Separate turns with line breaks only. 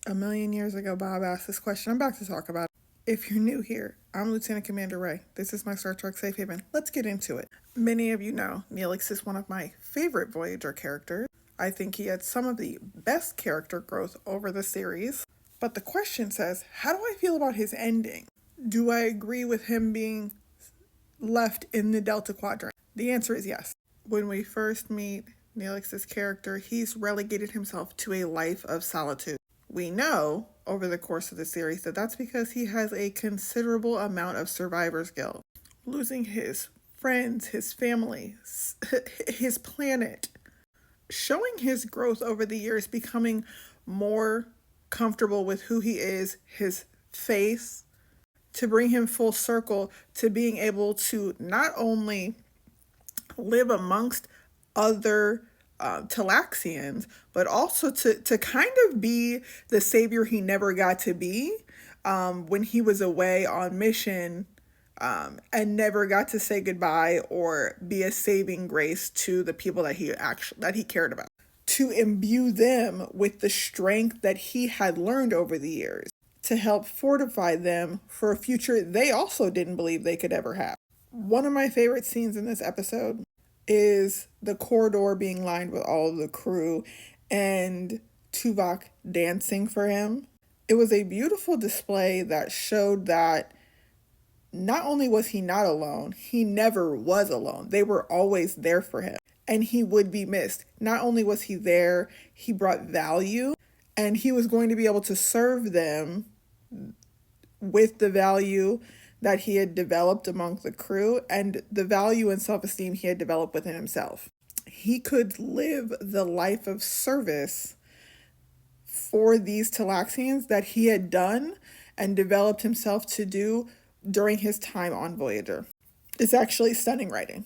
A million years ago, Bob asked this question. I'm back to talk about it. If you're new here, I'm Lieutenant Commander Ray. This is my Star Trek Safe Haven. Let's get into it. Many of you know Neelix is one of my favorite Voyager characters. I think he had some of the best character growth over the series. But the question says, how do I feel about his ending? Do I agree with him being left in the Delta Quadrant? The answer is yes. When we first meet Neelix's character, he's relegated himself to a life of solitude. We know over the course of the series that that's because he has a considerable amount of survivor's guilt. Losing his friends, his family, his planet. Showing his growth over the years, becoming more comfortable with who he is, his face, to bring him full circle to being able to not only live amongst other Talaxians, but also to kind of be the savior he never got to be when he was away on mission and never got to say goodbye or be a saving grace to the people that he cared about. To imbue them with the strength that he had learned over the years, to help fortify them for a future they also didn't believe they could ever have. One of my favorite scenes in this episode is the corridor being lined with all of the crew and Tuvok dancing for him. It was a beautiful display that showed that not only was he not alone, he never was alone. They were always there for him, and he would be missed. Not only was he there, he brought value, and he was going to be able to serve them with the value that he had developed among the crew and the value and self-esteem he had developed within himself. He could live the life of service for these Talaxians that he had done and developed himself to do during his time on Voyager. It's actually stunning writing.